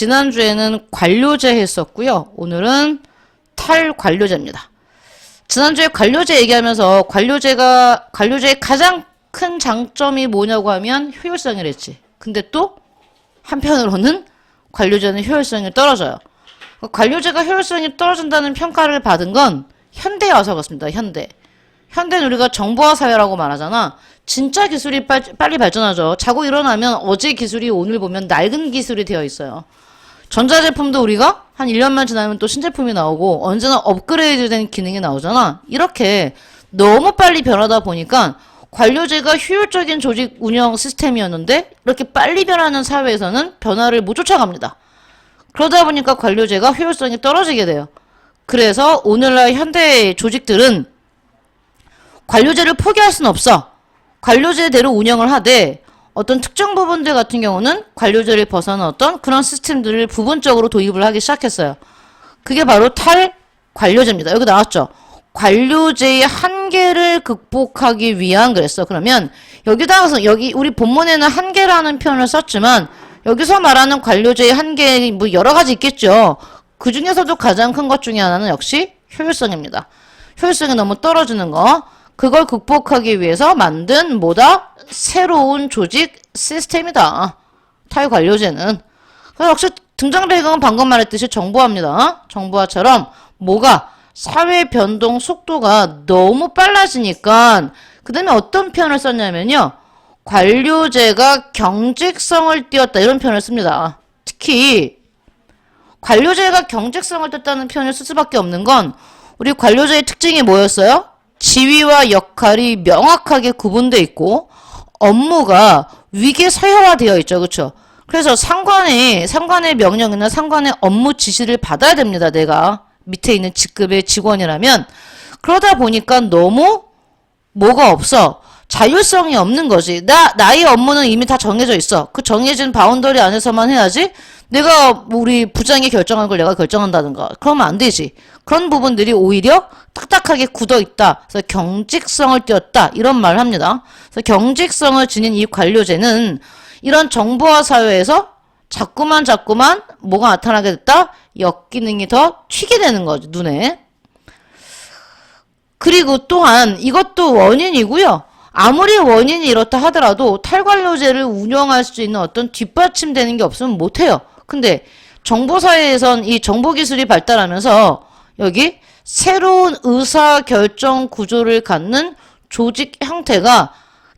지난주에는 관료제 했었고요. 오늘은 탈관료제입니다. 지난주에 관료제 얘기하면서 관료제의 가장 큰 장점이 뭐냐고 하면 효율성이랬지. 근데 또 한편으로는 관료제는 효율성이 떨어져요. 관료제가 효율성이 떨어진다는 평가를 받은 건 현대에 와서 그렇습니다. 현대는 우리가 정보화 사회라고 말하잖아. 진짜 기술이 빨리 발전하죠. 자고 일어나면 어제 기술이 오늘 보면 낡은 기술이 되어 있어요. 전자제품도 우리가 한 1년만 지나면 또 신제품이 나오고 언제나 업그레이드된 기능이 나오잖아. 이렇게 너무 빨리 변하다 보니까 관료제가 효율적인 조직 운영 시스템이었는데 이렇게 빨리 변하는 사회에서는 변화를 못 쫓아갑니다. 그러다 보니까 관료제가 효율성이 떨어지게 돼요. 그래서 오늘날 현대 조직들은 관료제를 포기할 수는 없어. 관료제대로 운영을 하되 어떤 특정 부분들 같은 경우는 관료제를 벗어난 어떤 그런 시스템들을 부분적으로 도입을 하기 시작했어요. 그게 바로 탈관료제입니다. 여기 나왔죠. 관료제의 한계를 극복하기 위한 그랬어. 그러면 여기다가서 여기 우리 본문에는 한계라는 표현을 썼지만 여기서 말하는 관료제의 한계 뭐 여러 가지 있겠죠. 그 중에서도 가장 큰 것 중에 하나는 역시 효율성입니다. 효율성이 너무 떨어지는 거. 그걸 극복하기 위해서 만든 뭐다? 새로운 조직 시스템이다. 탈관료제는. 역시 등장 배경은 방금 말했듯이 정보화입니다. 정보화처럼 뭐가 사회 변동 속도가 너무 빨라지니까 그 다음에 어떤 표현을 썼냐면요. 관료제가 경직성을 띄었다. 이런 표현을 씁니다. 특히 관료제가 경직성을 띄었다는 표현을 쓸 수밖에 없는 건 우리 관료제의 특징이 뭐였어요? 지위와 역할이 명확하게 구분되어 있고 업무가 위계서열화되어 있죠. 그렇죠? 그래서 상관의 명령이나 상관의 업무 지시를 받아야 됩니다. 내가 밑에 있는 직급의 직원이라면. 그러다 보니까 너무 뭐가 없어. 자율성이 없는 거지. 나의 업무는 이미 다 정해져 있어. 그 정해진 바운더리 안에서만 해야지. 내가 우리 부장이 결정한 걸 내가 결정한다든가. 그러면 안 되지. 그런 부분들이 오히려 딱딱하게 굳어있다. 그래서 경직성을 띄었다. 이런 말을 합니다. 그래서 경직성을 지닌 이 관료제는 이런 정보화 사회에서 자꾸만 뭐가 나타나게 됐다? 역기능이 더 튀게 되는 거죠. 눈에. 그리고 또한 이것도 원인이고요. 아무리 원인이 이렇다 하더라도 탈관료제를 운영할 수 있는 어떤 뒷받침되는 게 없으면 못해요. 근데 정보사회에선 이 정보기술이 발달하면서 여기 새로운 의사결정 구조를 갖는 조직 형태가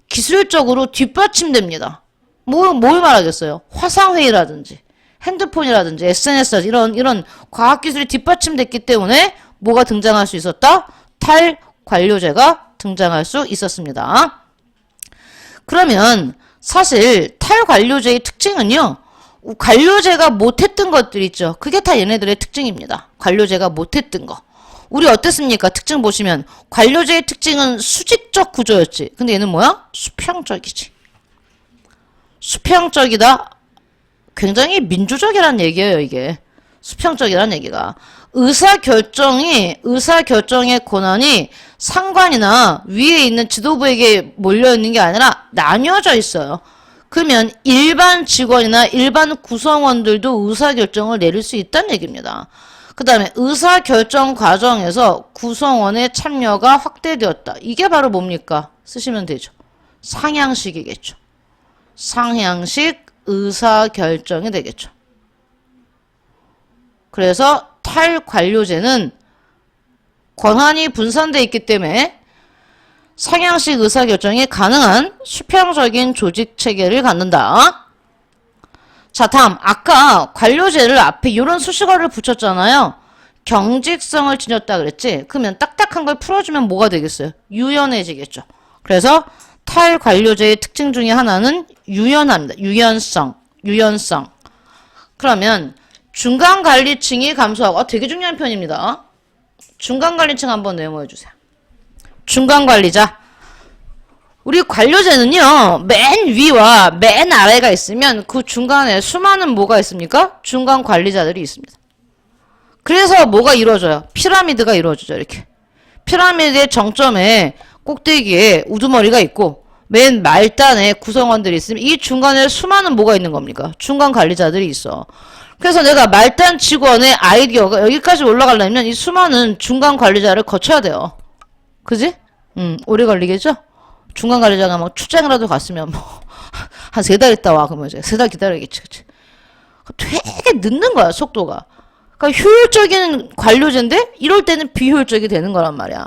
기술적으로 뒷받침됩니다. 뭘 말하겠어요? 화상회의라든지 핸드폰이라든지 SNS라든지 이런 과학기술이 뒷받침됐기 때문에 뭐가 등장할 수 있었다? 탈관료제가 등장할 수 있었습니다. 그러면 사실 탈관료제의 특징은요. 관료제가 못했던 것들 있죠. 그게 다 얘네들의 특징입니다. 관료제가 못했던 거. 우리 어땠습니까? 특징 보시면 관료제의 특징은 수직적 구조였지. 근데 얘는 뭐야? 수평적이지. 수평적이다. 굉장히 민주적이란 얘기예요. 이게. 수평적이란 얘기가. 의사결정의 권한이 상관이나 위에 있는 지도부에게 몰려있는 게 아니라 나뉘어져 있어요. 그러면 일반 직원이나 일반 구성원들도 의사결정을 내릴 수 있다는 얘기입니다. 그 다음에 의사결정 과정에서 구성원의 참여가 확대되었다. 이게 바로 뭡니까? 쓰시면 되죠. 상향식이겠죠. 상향식 의사결정이 되겠죠. 그래서 탈관료제는 권한이 분산되어 있기 때문에 상향식 의사결정이 가능한 수평적인 조직체계를 갖는다. 자, 다음 아까 관료제를 앞에 이런 수식어를 붙였잖아요. 경직성을 지녔다 그랬지? 그러면 딱딱한 걸 풀어주면 뭐가 되겠어요? 유연해지겠죠. 그래서 탈관료제의 특징 중에 하나는 유연합니다. 유연성. 그러면 중간관리층이 감소하고 되게 중요한 편입니다. 중간관리층 한번 메모해 주세요. 중간관리자. 우리 관료제는요. 맨 위와 맨 아래가 있으면 그 중간에 수많은 뭐가 있습니까? 중간관리자들이 있습니다. 그래서 뭐가 이루어져요? 피라미드가 이루어지죠. 이렇게. 피라미드의 정점에 꼭대기에 우두머리가 있고 맨 말단에 구성원들이 있으면 이 중간에 수많은 뭐가 있는 겁니까? 중간관리자들이 있어. 그래서 내가 말단 직원의 아이디어가 여기까지 올라가려면 이 수많은 중간 관리자를 거쳐야 돼요. 그지? 오래 걸리겠죠? 중간 관리자가 막 출장이라도 갔으면 뭐 한 3달 있다 와 그러면 이제 3달 기다려야겠지. 그치? 되게 늦는 거야 속도가. 그러니까 효율적인 관료제인데 이럴 때는 비효율적이 되는 거란 말이야.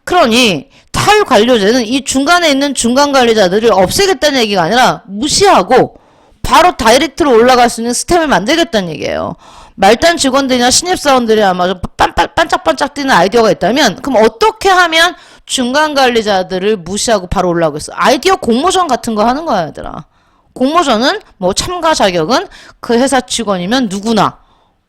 그러니 탈관료제는 이 중간에 있는 중간 관리자들을 없애겠다는 얘기가 아니라 무시하고 바로 다이렉트로 올라갈 수 있는 스텝을 만들겠다는 얘기예요. 말단 직원들이나 신입사원들이 아마 반짝반짝 뛰는 아이디어가 있다면 그럼 어떻게 하면 중간 관리자들을 무시하고 바로 올라오겠어? 아이디어 공모전 같은 거 하는 거야 얘들아. 공모전은 뭐 참가 자격은 그 회사 직원이면 누구나.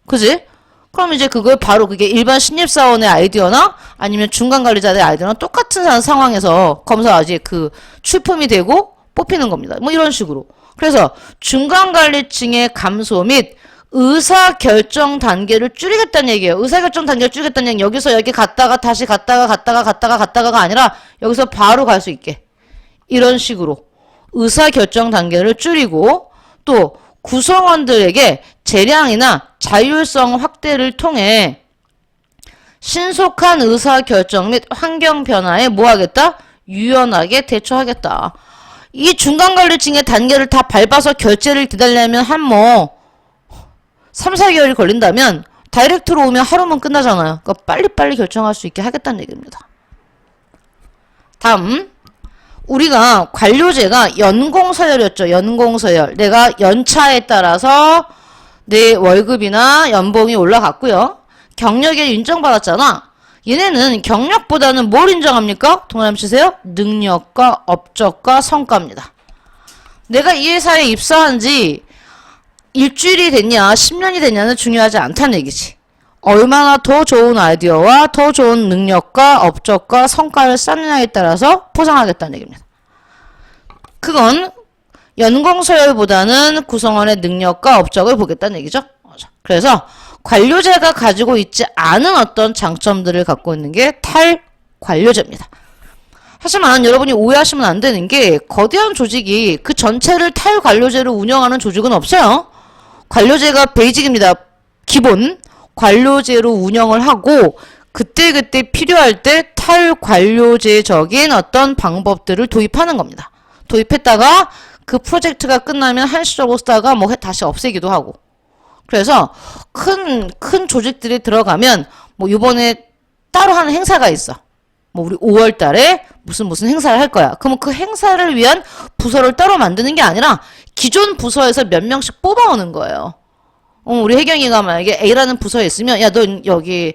그지? 그럼 이제 그걸 바로 그게 일반 신입사원의 아이디어나 아니면 중간 관리자들의 아이디어나 똑같은 상황에서 검사하지 그 출품이 되고 뽑히는 겁니다. 뭐 이런 식으로. 그래서 중간 관리층의 감소 및 의사결정 단계를 줄이겠다는 얘기예요. 의사결정 단계를 줄이겠다는 얘기는 여기서 여기 갔다가 다시 갔다가가 아니라 여기서 바로 갈 수 있게. 이런 식으로 의사결정 단계를 줄이고 또 구성원들에게 재량이나 자율성 확대를 통해 신속한 의사결정 및 환경 변화에 뭐하겠다? 유연하게 대처하겠다. 이 중간관리층의 단계를 다 밟아서 결제를 기다리려면 한 뭐 3, 4개월이 걸린다면 다이렉트로 오면 하루면 끝나잖아요. 그러니까 빨리빨리 결정할 수 있게 하겠다는 얘기입니다. 다음 우리가 관료제가 연공서열이었죠. 연공서열. 내가 연차에 따라서 내 월급이나 연봉이 올라갔고요. 경력에 인정받았잖아. 얘네는 경력보다는 뭘 인정합니까? 동그라미 치세요. 능력과 업적과 성과입니다. 내가 이 회사에 입사한 지 일주일이 됐냐 10년이 됐냐는 중요하지 않다는 얘기지. 얼마나 더 좋은 아이디어와 더 좋은 능력과 업적과 성과를 쌓느냐에 따라서 포상하겠다는 얘기입니다. 그건 연공서열보다는 구성원의 능력과 업적을 보겠다는 얘기죠. 그래서 관료제가 가지고 있지 않은 어떤 장점들을 갖고 있는 게 탈관료제입니다. 하지만 여러분이 오해하시면 안 되는 게 거대한 조직이 그 전체를 탈관료제로 운영하는 조직은 없어요. 관료제가 베이직입니다. 기본 관료제로 운영을 하고 그때그때 필요할 때 탈관료제적인 어떤 방법들을 도입하는 겁니다. 도입했다가 그 프로젝트가 끝나면 한시적으로 쓰다가 뭐 다시 없애기도 하고. 그래서 큰 조직들이 들어가면 뭐 요번에 따로 하는 행사가 있어. 뭐 우리 5월 달에 무슨 행사를 할 거야. 그러면 그 행사를 위한 부서를 따로 만드는 게 아니라 기존 부서에서 몇 명씩 뽑아오는 거예요. 우리 혜경이가 만약에 A라는 부서에 있으면 야, 너 여기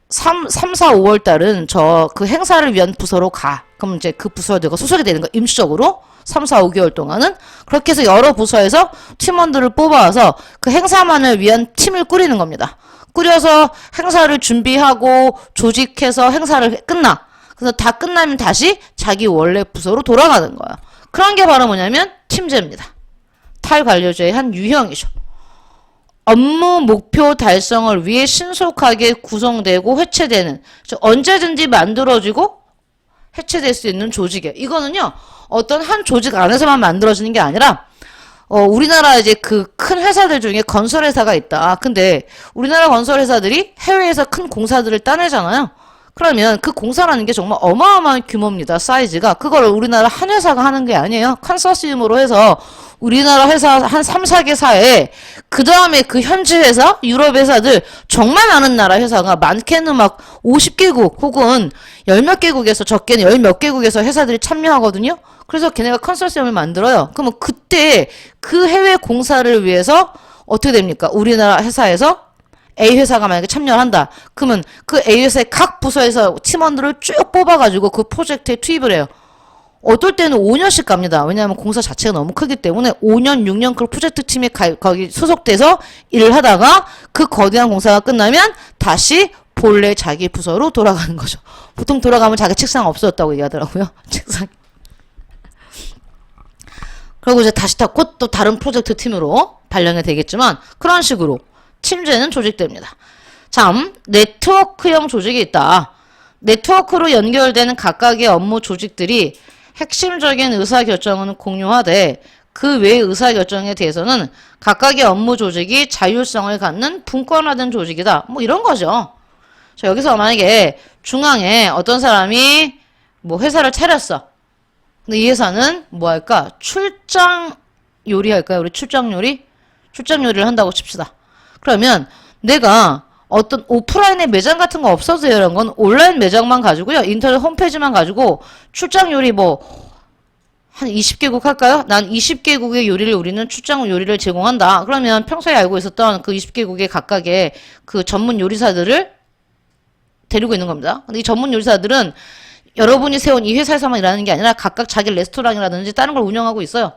3, 4, 5월 달은 저 그 행사를 위한 부서로 가. 그럼 이제 그 부서에 내가 소속이 되는 거야. 임시적으로. 3, 4, 5개월 동안은. 그렇게 해서 여러 부서에서 팀원들을 뽑아와서 그 행사만을 위한 팀을 꾸리는 겁니다. 꾸려서 행사를 준비하고 조직해서 행사를 끝나. 그래서 다 끝나면 다시 자기 원래 부서로 돌아가는 거야. 그런 게 바로 뭐냐면 팀제입니다. 탈관료제의 한 유형이죠. 업무 목표 달성을 위해 신속하게 구성되고 해체되는, 언제든지 만들어지고 해체될 수 있는 조직이에요. 이거는요, 어떤 한 조직 안에서만 만들어지는 게 아니라 우리나라 이제 그 큰 회사들 중에 건설회사가 있다. 근데 우리나라 건설회사들이 해외에서 큰 공사들을 따내잖아요. 그러면 그 공사라는 게 정말 어마어마한 규모입니다. 사이즈가. 그걸 우리나라 한 회사가 하는 게 아니에요. 컨소시엄으로 해서 우리나라 회사 한 3, 4개사에 그 다음에 그 현지 회사, 유럽 회사들 정말 많은 나라 회사가 많게는 막 50개국 혹은 열 몇 개국에서 적게는 열 몇 개국에서 회사들이 참여하거든요. 그래서 걔네가 컨소시엄을 만들어요. 그러면 그때 그 해외 공사를 위해서 어떻게 됩니까? 우리나라 회사에서 A 회사가 만약에 참여를 한다. 그러면 그 A 회사의 각 부서에서 팀원들을 쭉 뽑아가지고 그 프로젝트에 투입을 해요. 어떨 때는 5년씩 갑니다. 왜냐하면 공사 자체가 너무 크기 때문에 5년, 6년 그 프로젝트 팀에 거기 소속돼서 일을 하다가 그 거대한 공사가 끝나면 다시 본래 자기 부서로 돌아가는 거죠. 보통 돌아가면 자기 책상 없어졌다고 얘기하더라고요. 책상. 그리고 이제 다시 곧 또 다른 프로젝트 팀으로 발령이 되겠지만 그런 식으로 팀제는 조직됩니다. 참, 네트워크형 조직이 있다. 네트워크로 연결되는 각각의 업무 조직들이 핵심적인 의사결정은 공유하되 그 외의 의사결정에 대해서는 각각의 업무 조직이 자율성을 갖는 분권화된 조직이다. 뭐 이런 거죠. 자, 여기서 만약에 중앙에 어떤 사람이 뭐 회사를 차렸어. 근데 이 회사는 뭐 할까? 출장 요리 할까요? 우리 출장 요리? 출장 요리를 한다고 칩시다. 그러면 내가 어떤 오프라인의 매장 같은 거 없어서 이런 건 온라인 매장만 가지고요. 인터넷 홈페이지만 가지고 출장 요리 뭐 한 20개국 할까요? 난 20개국의 요리를 우리는 출장 요리를 제공한다. 그러면 평소에 알고 있었던 그 20개국의 각각의 그 전문 요리사들을 데리고 있는 겁니다. 근데 이 전문 요리사들은 여러분이 세운 이 회사에서만 일하는 게 아니라 각각 자기 레스토랑이라든지 다른 걸 운영하고 있어요.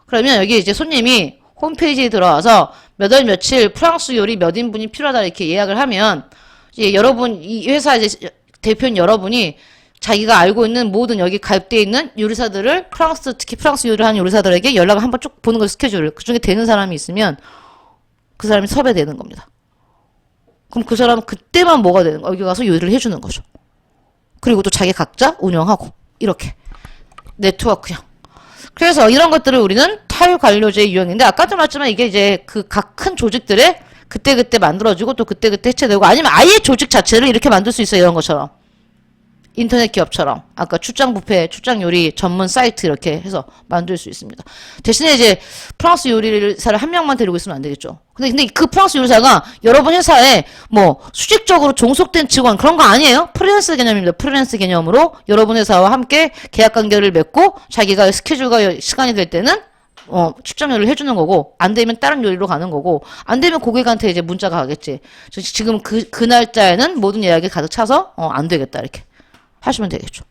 그러면 여기 이제 손님이 홈페이지에 들어와서 몇 월 며칠 프랑스 요리 몇 인분이 필요하다 이렇게 예약을 하면 이제 여러분 이 회사 이제 대표인 여러분이 자기가 알고 있는 모든 여기 가입되어 있는 요리사들을 특히 프랑스 요리를 하는 요리사들에게 연락을 한번 쭉 보는 거 스케줄을 그 중에 되는 사람이 있으면 그 사람이 섭외되는 겁니다. 그럼 그 사람은 그때만 뭐가 되는 거야? 여기 가서 요리를 해주는 거죠. 그리고 또 자기 각자 운영하고 이렇게 네트워크형. 그래서 이런 것들을 우리는 탈관료제의 유형인데 아까도 말했지만 이게 이제 그 각 큰 조직들의 그때그때 만들어지고 또 그때그때 해체되고 아니면 아예 조직 자체를 이렇게 만들 수 있어요. 이런 것처럼. 인터넷 기업처럼 아까 출장 뷔페, 출장 요리 전문 사이트 이렇게 해서 만들 수 있습니다. 대신에 이제 프랑스 요리사를 한 명만 데리고 있으면 안 되겠죠. 근데 그 프랑스 요리사가 여러분 회사에 뭐 수직적으로 종속된 직원 그런 거 아니에요. 프리랜서 개념입니다. 프리랜서 개념으로 여러분 회사와 함께 계약 관계를 맺고 자기가 스케줄과 시간이 될 때는 출장 요리를 해주는 거고 안 되면 다른 요리로 가는 거고 안 되면 고객한테 이제 문자가 가겠지. 지금 그 날짜에는 모든 예약이 가득 차서 안 되겠다 이렇게. 하시면 되겠죠.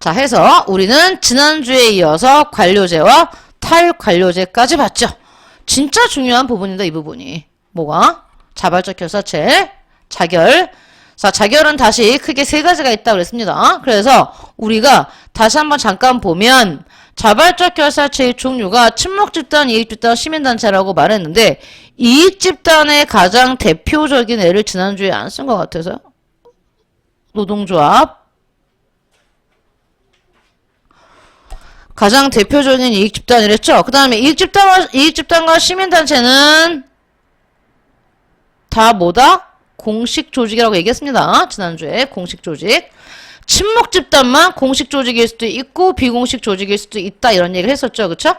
자, 해서 우리는 지난주에 이어서 관료제와 탈관료제까지 봤죠. 진짜 중요한 부분인데 이 부분이. 뭐가? 자발적 결사체, 자결. 자, 자결은 다시 크게 세 가지가 있다고 그랬습니다. 그래서 우리가 다시 한번 잠깐 보면 자발적 결사체의 종류가 친목집단, 이익집단, 시민단체라고 말했는데 이익집단의 가장 대표적인 예를 지난주에 안 쓴 것 같아서요. 노동조합 가장 대표적인 이익집단이랬죠. 그 다음에 이익집단과 시민단체는 다 뭐다? 공식조직이라고 얘기했습니다. 지난주에 공식조직. 친목집단만 공식조직일 수도 있고 비공식조직일 수도 있다 이런 얘기를 했었죠. 그쵸?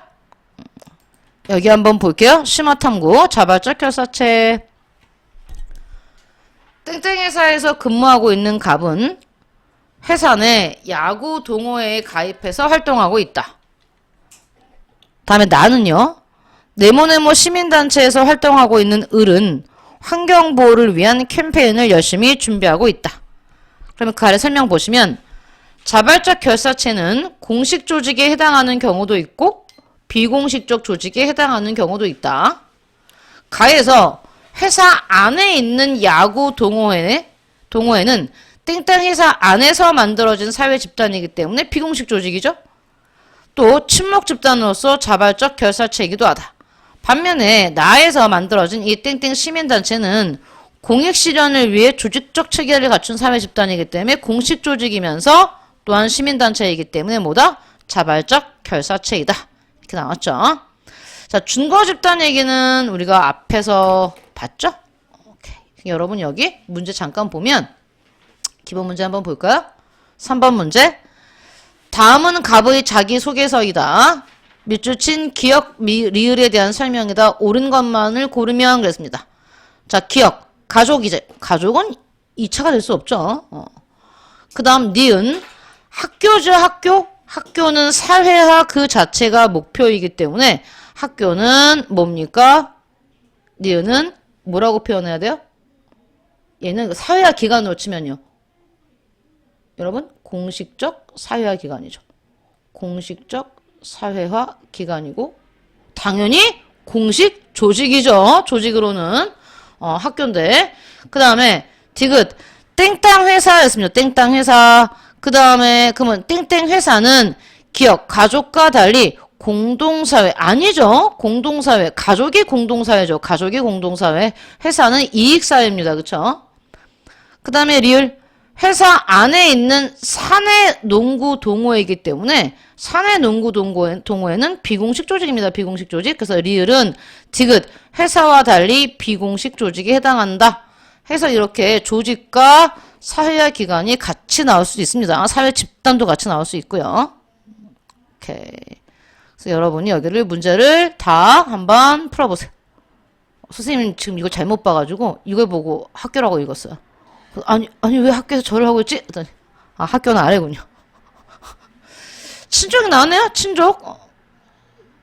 여기 한번 볼게요. 심화탐구 자발적 결사체. 땡땡 회사에서 근무하고 있는 갑은 회사 내 야구 동호회에 가입해서 활동하고 있다. 다음에 나는요. 네모네모 시민단체에서 활동하고 있는 을은 환경보호를 위한 캠페인을 열심히 준비하고 있다. 그러면 그 아래 설명 보시면 자발적 결사체는 공식 조직에 해당하는 경우도 있고 비공식적 조직에 해당하는 경우도 있다. 가에서 회사 안에 있는 야구 동호회는 땡땡 회사 안에서 만들어진 사회 집단이기 때문에 비공식 조직이죠. 또 친목 집단으로서 자발적 결사체이기도 하다. 반면에 나에서 만들어진 이 땡땡 시민단체는 공익 실현을 위해 조직적 체계를 갖춘 사회 집단이기 때문에 공식 조직이면서 또한 시민단체이기 때문에 뭐다? 자발적 결사체이다. 이렇게 나왔죠. 자, 준거 집단 얘기는 우리가 앞에서 봤죠? 오케이. 여러분 여기 문제 잠깐 보면 기본 문제 한번 볼까요? 3번 문제. 다음은 갑의 자기소개서이다. 밑줄 친 기억, 리을에 대한 설명이다. 옳은 것만을 고르면 그랬습니다. 자, 기억. 가족이제. 가족은 2차가 될 수 없죠. 그 다음 니은. 학교죠, 학교. 학교는 사회화 그 자체가 목표이기 때문에 학교는 뭡니까? 니은은 뭐라고 표현해야 돼요? 얘는 사회화 기관으로 치면요. 여러분, 공식적 사회화 기관이죠. 공식적 사회화 기관이고 당연히 공식 조직이죠. 조직으로는 학교인데 그 다음에 디귿 땡땅 회사였습니다. 땡땅 회사. 그 다음에 그러면 땡땡 회사는 기업, 가족과 달리 공동사회 아니죠. 공동사회. 가족이 공동사회죠. 가족이 공동사회. 회사는 이익사회입니다. 그쵸? 그 다음에 리을. 회사 안에 있는 사내 농구 동호회이기 때문에 사내 농구 동호회는 비공식 조직입니다. 비공식 조직. 그래서 리을은 디귿 회사와 달리 비공식 조직에 해당한다. 해서 이렇게 조직과 사회화 기관이 같이 나올 수 있습니다. 사회 집단도 같이 나올 수 있고요. 오케이. 그래서 여러분이 여기를 문제를 다 한번 풀어보세요. 선생님 지금 이거 잘못 봐가지고 이걸 보고 학교라고 읽었어요. 아니 왜 학교에서 저를 하고 있지? 했더니 학교는 아래군요. 친족이 나왔네요. 친족.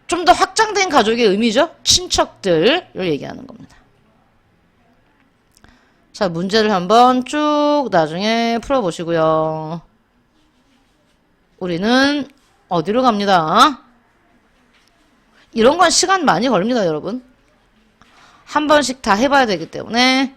좀 더 확장된 가족의 의미죠. 친척들을 얘기하는 겁니다. 자, 문제를 한번 쭉 나중에 풀어보시고요. 우리는 어디로 갑니다. 이런 건 시간 많이 걸립니다, 여러분. 한 번씩 다 해봐야 되기 때문에